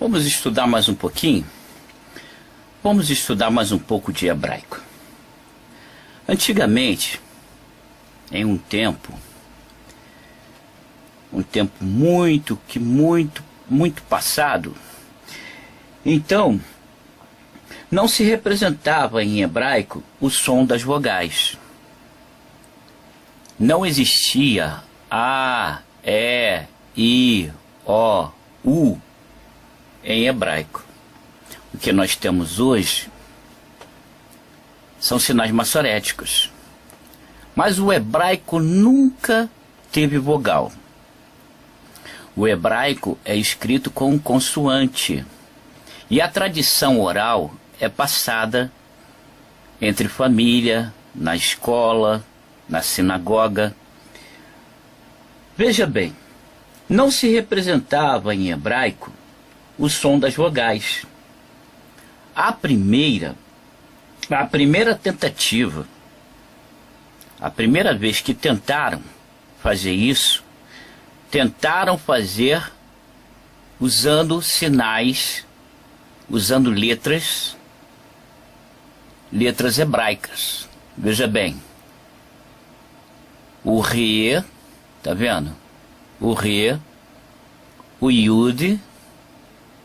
Vamos estudar mais um pouquinho? Vamos estudar mais um pouco de hebraico. Antigamente, em um tempo muito passado, então, não se representava em hebraico o som das vogais. Não existia A, E, I, O, U em hebraico. O que nós temos hoje são sinais maçoréticos. Mas o hebraico nunca teve vogal. O hebraico é escrito com consoante. E a tradição oral é passada entre família, na escola, na sinagoga. Veja bem, não se representava em hebraico o som das vogais. A primeira tentativa, a primeira vez que tentaram fazer isso, tentaram fazer usando sinais, usando letras hebraicas. Veja bem, o Re, tá vendo? O Re, o Yud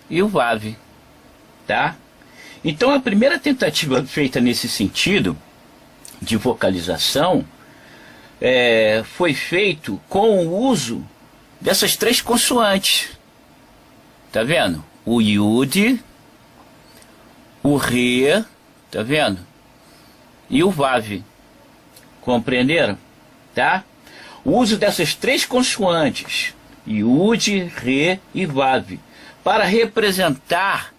e o Vav, tá? Então a primeira tentativa feita nesse sentido de vocalização foi feito com o uso dessas três consoantes, tá vendo? O Yud, o Re, tá vendo? E o Vav, compreenderam? Tá? O uso dessas três consoantes, Yud, Re e Vav, para representar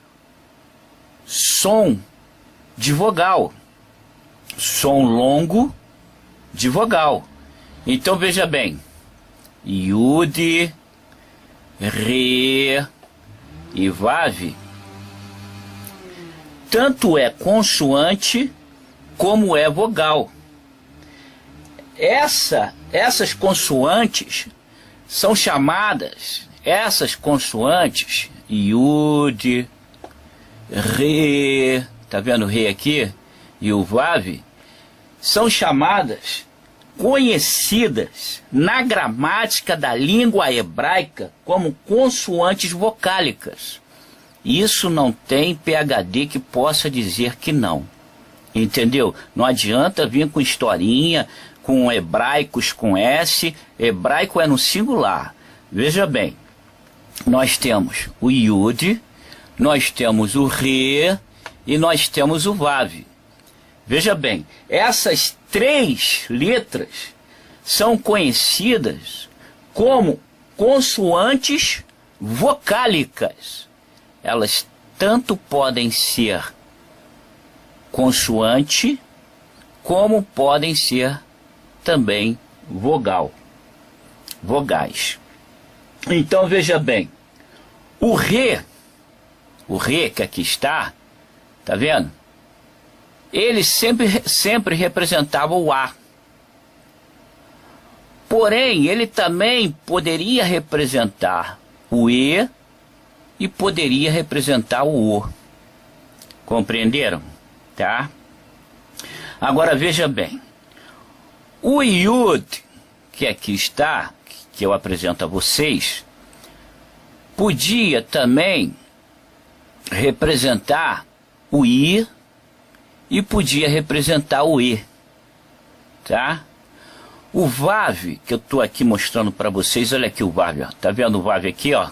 som de vogal, som longo de vogal. Então veja bem, Yud, Re e Vav, tanto é consoante como é vogal. Essas consoantes são chamadas, essas consoantes, Yud, Re, tá vendo o Re aqui? E o Vav, são chamadas, conhecidas na gramática da língua hebraica como consoantes vocálicas. Isso não tem PhD que possa dizer que não. Entendeu? Não adianta vir com historinha, com hebraicos com S. Hebraico é no singular. Veja bem, nós temos o Yud, nós temos o Re e nós temos o Vav. Veja bem, essas três letras são conhecidas como consoantes vocálicas. Elas tanto podem ser consoante, como podem ser também vogais. Então veja bem, o Re que aqui está, tá vendo? Ele sempre representava o A. Porém, ele também poderia representar o E e poderia representar o O. Compreenderam? Tá? Agora veja bem, o Yud, que aqui está, que eu apresento a vocês, podia também representar o I e podia representar o E, tá? O Vav, que eu estou aqui mostrando para vocês, olha aqui o Vav, ó. Tá vendo o Vav aqui, ó?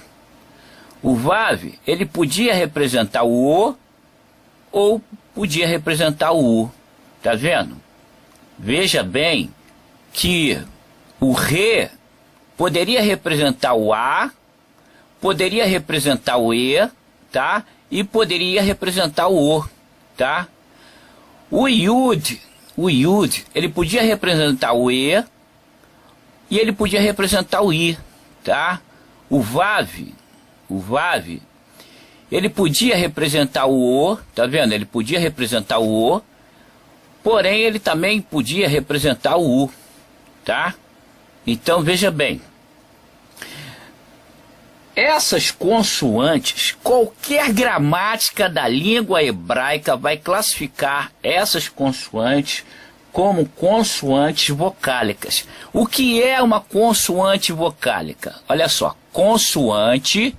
O Vav, ele podia representar o O ou podia representar o U, tá vendo? Veja bem que o Re poderia representar o A, poderia representar o E, tá? E poderia representar o O, tá? O Yud, ele podia representar o E e ele podia representar o I, tá? O Vav, ele podia representar o O, tá vendo? Ele podia representar o O, porém ele também podia representar o U, tá? Então veja bem, essas consoantes, qualquer gramática da língua hebraica vai classificar essas consoantes como consoantes vocálicas. O que é uma consoante vocálica? Olha só, consoante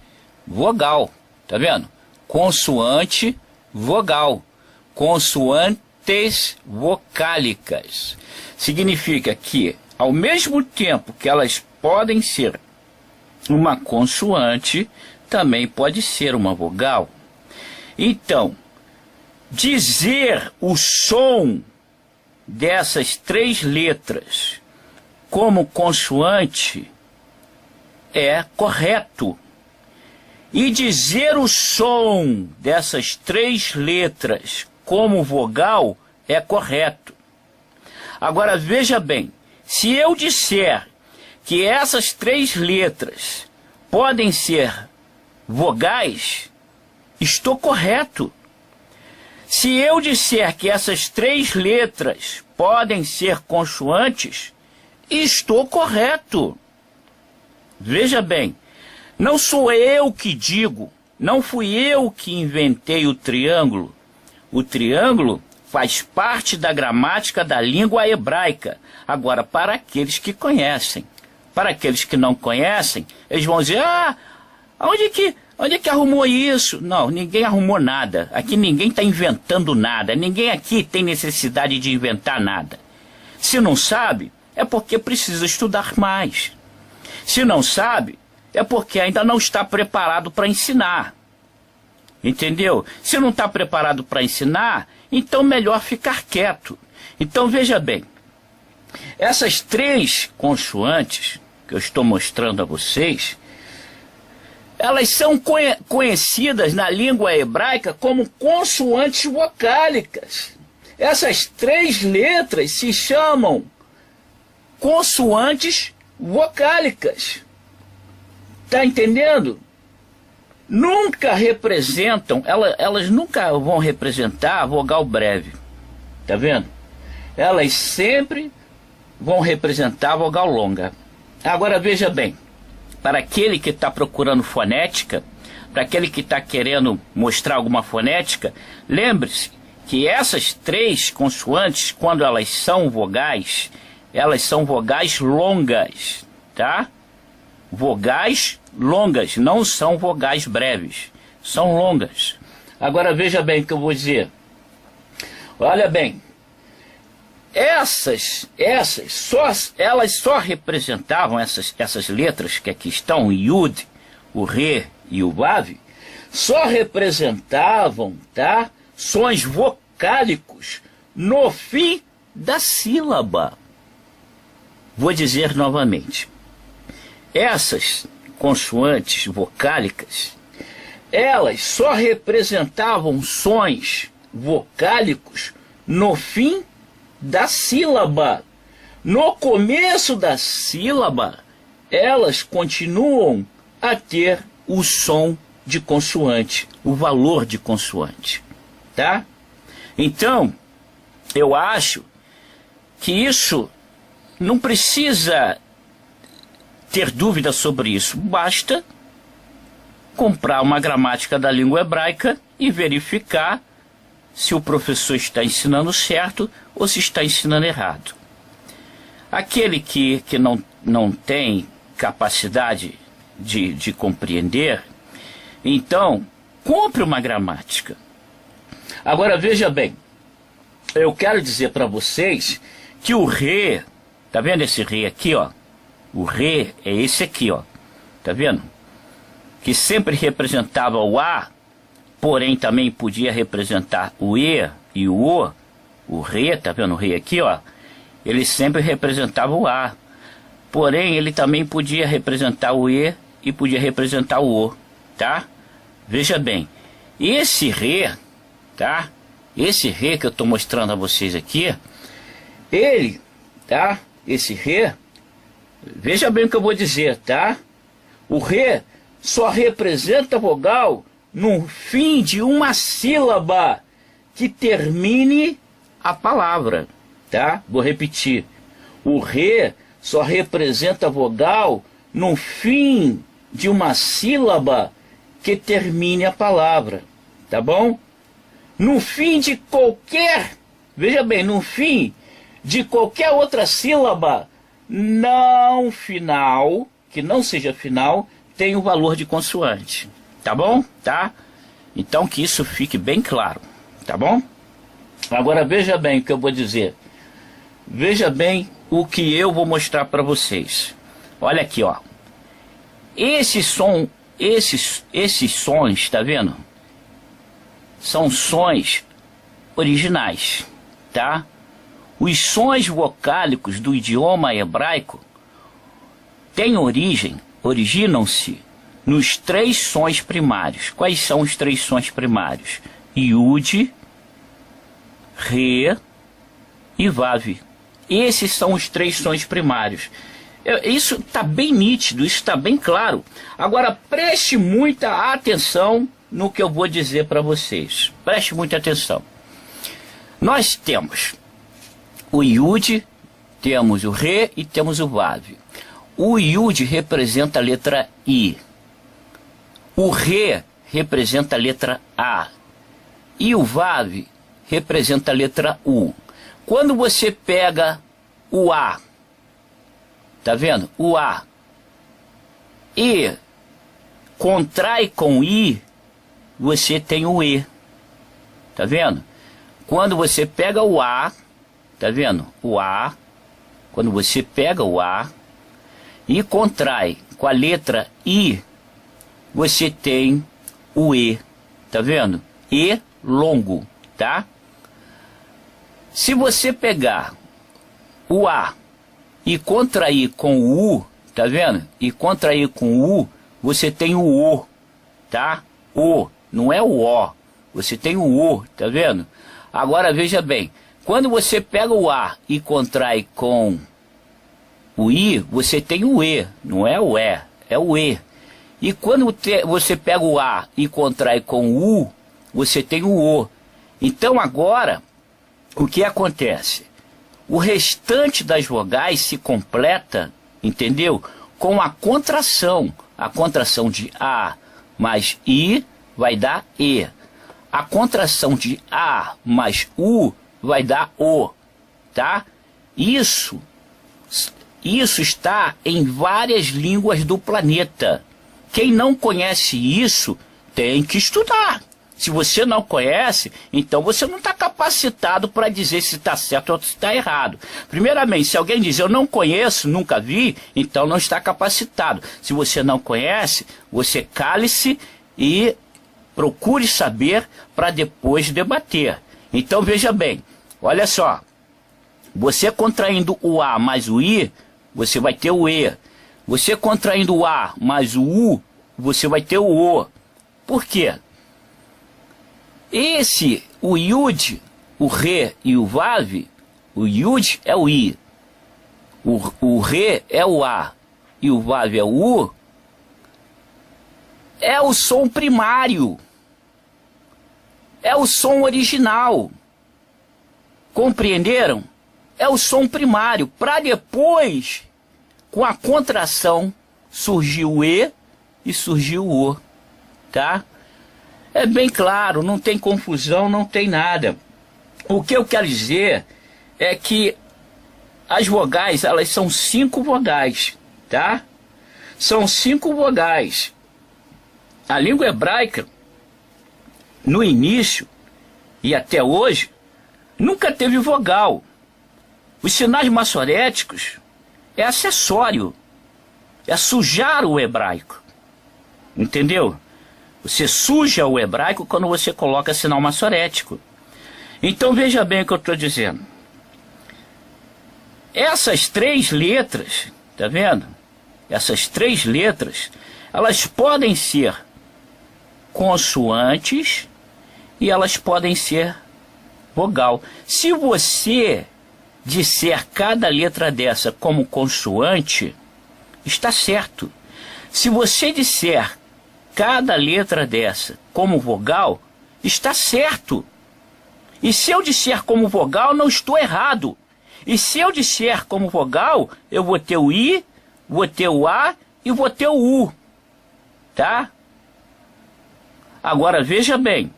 vogal, tá vendo? Consoante vogal, consoantes vocálicas. Significa que, ao mesmo tempo que elas podem ser uma consoante, também pode ser uma vogal. Então, dizer o som dessas 3 letras como consoante é correto. E dizer o som dessas 3 letras como vogal é correto. Agora veja bem, se eu disser que essas 3 letras podem ser vogais, estou correto. Se eu disser que essas 3 letras podem ser consoantes, estou correto. Veja bem, não sou eu que digo, não fui eu que inventei o triângulo. O triângulo faz parte da gramática da língua hebraica. Agora, para aqueles que conhecem. Para aqueles que não conhecem, eles vão dizer, onde é que arrumou isso? Não, ninguém arrumou nada. Aqui ninguém está inventando nada. Ninguém aqui tem necessidade de inventar nada. Se não sabe, é porque precisa estudar mais. Se não sabe, é porque ainda não está preparado para ensinar. Entendeu? Se não está preparado para ensinar, então melhor ficar quieto. Então veja bem, essas 3 consoantes que eu estou mostrando a vocês, elas são conhecidas na língua hebraica como consoantes vocálicas. Essas 3 letras se chamam consoantes vocálicas. Tá entendendo? Nunca representam, elas nunca vão representar a vogal breve. Tá vendo? Elas sempre vão representar a vogal longa. Agora veja bem, para aquele que está procurando fonética, para aquele que está querendo mostrar alguma fonética, lembre-se que essas 3 consoantes, quando elas são vogais longas, tá? Vogais longas, não são vogais breves, são longas. Agora veja bem o que eu vou dizer. Olha bem, elas só representavam essas letras que aqui estão, o Yud, o Re e o Vav, só representavam, tá, sons vocálicos no fim da sílaba. Vou dizer novamente. Essas consoantes vocálicas, elas só representavam sons vocálicos no fim da sílaba. No começo da sílaba, elas continuam a ter o som de consoante, o valor de consoante, tá? Então, eu acho que isso não precisa ter dúvida sobre isso. Basta comprar uma gramática da língua hebraica e verificar se o professor está ensinando certo ou se está ensinando errado. Aquele que não tem capacidade de compreender, então, compre uma gramática. Agora, veja bem, eu quero dizer para vocês que o Re, tá vendo esse Re aqui, ó? O Re é esse aqui, ó. Tá vendo? Que sempre representava o A, porém também podia representar o E e o O. O Re, tá vendo o Re aqui, ó? Ele sempre representava o A. Porém, ele também podia representar o E e podia representar o O, tá? Veja bem, esse Re, tá? Esse Re que eu estou mostrando a vocês aqui, ele, tá? Esse Re, veja bem o que eu vou dizer, tá? O Re só representa a vogal no fim de uma sílaba que termine a palavra, tá? Vou repetir. O Re só representa a vogal no fim de uma sílaba que termine a palavra, tá bom? No fim de qualquer, veja bem, no fim de qualquer outra sílaba não final, que não seja final, tem o valor de consoante, tá bom? Tá? Então que isso fique bem claro, tá bom? Agora veja bem o que eu vou dizer. Veja bem o que eu vou mostrar para vocês. Olha aqui, ó. Esses sons, tá vendo? São sons originais, tá? Os sons vocálicos do idioma hebraico originam-se nos 3 sons primários. Quais são os 3 sons primários? Yud, Re e Vav. Esses são os 3 sons primários. Isso está bem nítido, isso está bem claro. Agora preste muita atenção no que eu vou dizer para vocês. Preste muita atenção. Nós temos o Yud, temos o Re e temos o Vav. O Yud representa a letra I. O Re representa a letra A. E o Vav representa a letra U. Quando você pega o A, tá vendo? O A, e contrai com I, você tem o E. Tá vendo? Quando você pega o A, tá vendo? O A, quando você pega o A e contrai com a letra I, você tem o E. Tá vendo? E longo, tá? Se você pegar o A e contrair com o U, tá vendo? E contrair com o U, você tem o O, tá? O, não é o O. Você tem o O, tá vendo? Agora veja bem, quando você pega o A e contrai com o I, você tem o E, não é o E, é o E. E quando você pega o A e contrai com o U, você tem o O. Então agora, o que acontece? O restante das vogais se completa, entendeu? Com a contração. A contração de A mais I vai dar E. A contração de A mais U vai dar O, tá? Isso está em várias línguas do planeta. Quem não conhece isso tem que estudar. Se você não conhece, então você não está capacitado para dizer se está certo ou se está errado. Primeiramente, se alguém diz eu não conheço, nunca vi, então não está capacitado. Se você não conhece, você cale-se e procure saber para depois debater. Então veja bem, olha só. Você contraindo o A mais o I, você vai ter o E. Você contraindo o A mais o U, você vai ter o O. Por quê? O Yud, o Re e o Vav, o Yud é o I, o Re é o A e o Vav é o U, é o som primário, é o som original, compreenderam? É o som primário, para depois, com a contração, surgiu o E e surgiu o O, tá? É bem claro, não tem confusão, não tem nada. O que eu quero dizer é que as vogais, elas são 5 vogais, tá? São 5 vogais. A língua hebraica, no início e até hoje, nunca teve vogal. Os sinais maçoréticos é acessório, é sujar o hebraico, entendeu? Você suja o hebraico quando você coloca sinal maçorético. Então veja bem o que eu estou dizendo. Essas 3 letras, tá vendo? Essas 3 letras, elas podem ser consoantes e elas podem ser vogal. Se você disser cada letra dessa como consoante, está certo. Se você disser cada letra dessa como vogal, está certo. E se eu disser como vogal, não estou errado. E se eu disser como vogal, eu vou ter o I, vou ter o A e vou ter o U. tá? Agora veja bem,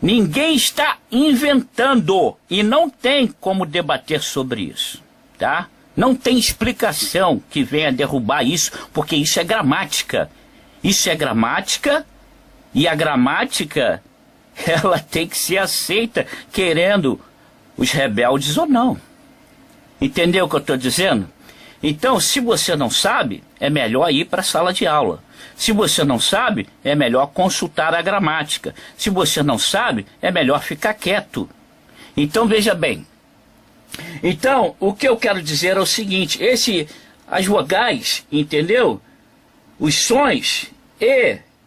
ninguém está inventando e não tem como debater sobre isso, tá? Não tem explicação que venha derrubar isso, porque isso é gramática. Isso é gramática e a gramática, ela tem que ser aceita, querendo os rebeldes ou não. Entendeu o que eu estou dizendo? Então, se você não sabe, é melhor ir para a sala de aula. Se você não sabe, é melhor consultar a gramática. Se você não sabe, é melhor ficar quieto. Então, veja bem. Então, o que eu quero dizer é o seguinte, as vogais, entendeu? Os sons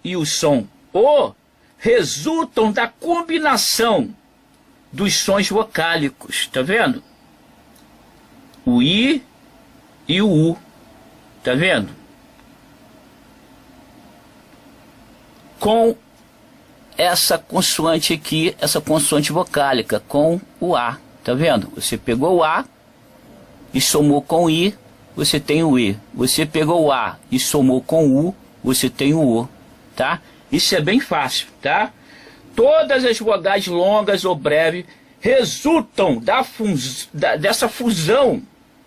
e o som O resultam da combinação dos sons vocálicos, tá vendo? O I e o U, tá vendo? Com essa consoante aqui, essa consoante vocálica, com o A, tá vendo? Você pegou o A e somou com o I, você tem o I. Você pegou o A e somou com o U, você tem o U, tá? Isso é bem fácil, tá? Todas as vogais longas ou breves resultam dessa fusão,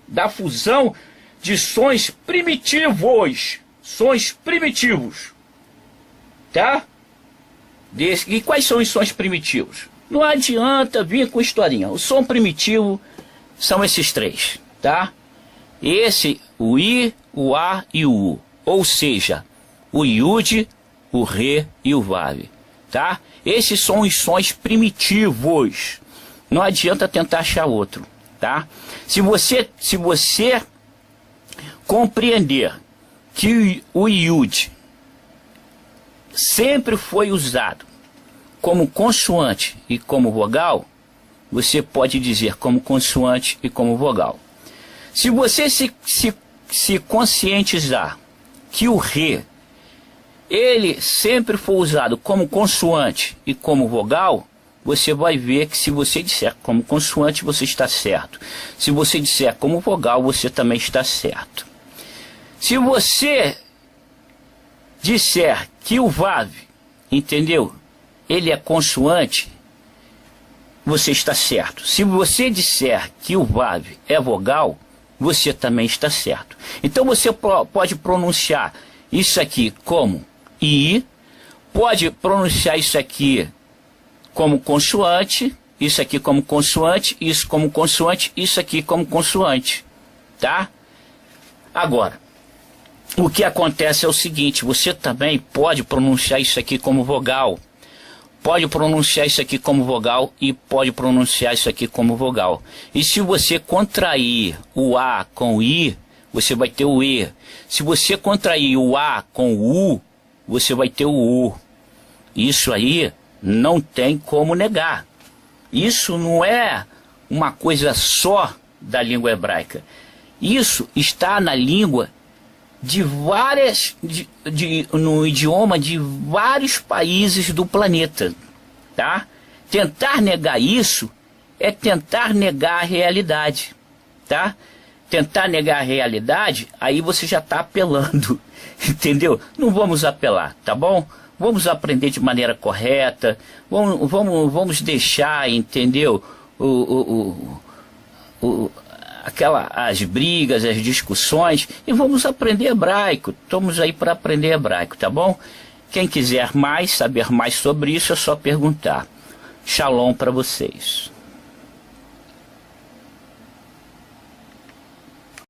da fusão de sons primitivos, tá? E quais são os sons primitivos? Não adianta vir com historinha. O som primitivo são esses três, tá? O I, o A e o U. Ou seja, o Iude, o Ré e o Vav, tá? Esses são os sons primitivos. Não adianta tentar achar outro, tá? Se você compreender que o Iude sempre foi usado como consoante e como vogal, você pode dizer como consoante e como vogal. Se você se conscientizar que o Ré, ele sempre foi usado como consoante e como vogal, você vai ver que se você disser como consoante, você está certo. Se você disser como vogal, você também está certo. Se você disser que o Vav, entendeu? Ele é consoante, você está certo. Se você disser que o Vav é vogal, você também está certo. Então você pode pronunciar isso aqui como I, pode pronunciar isso aqui como consoante, isso aqui como consoante, isso como consoante, isso aqui como consoante, tá? Agora, o que acontece é o seguinte, você também pode pronunciar isso aqui como vogal, pode pronunciar isso aqui como vogal e pode pronunciar isso aqui como vogal. E se você contrair o A com o I, você vai ter o E. Se você contrair o A com o U, você vai ter o U. Isso aí não tem como negar. Isso não é uma coisa só da língua hebraica. Isso está na língua de no idioma de vários países do planeta, tá? Tentar negar isso é tentar negar a realidade, tá? Tentar negar a realidade, aí você já está apelando, entendeu? Não vamos apelar, tá bom? Vamos aprender de maneira correta, vamos deixar, entendeu? As brigas, as discussões, e vamos aprender hebraico. Estamos aí para aprender hebraico, tá bom? Quem quiser mais, saber mais sobre isso, é só perguntar. Shalom para vocês.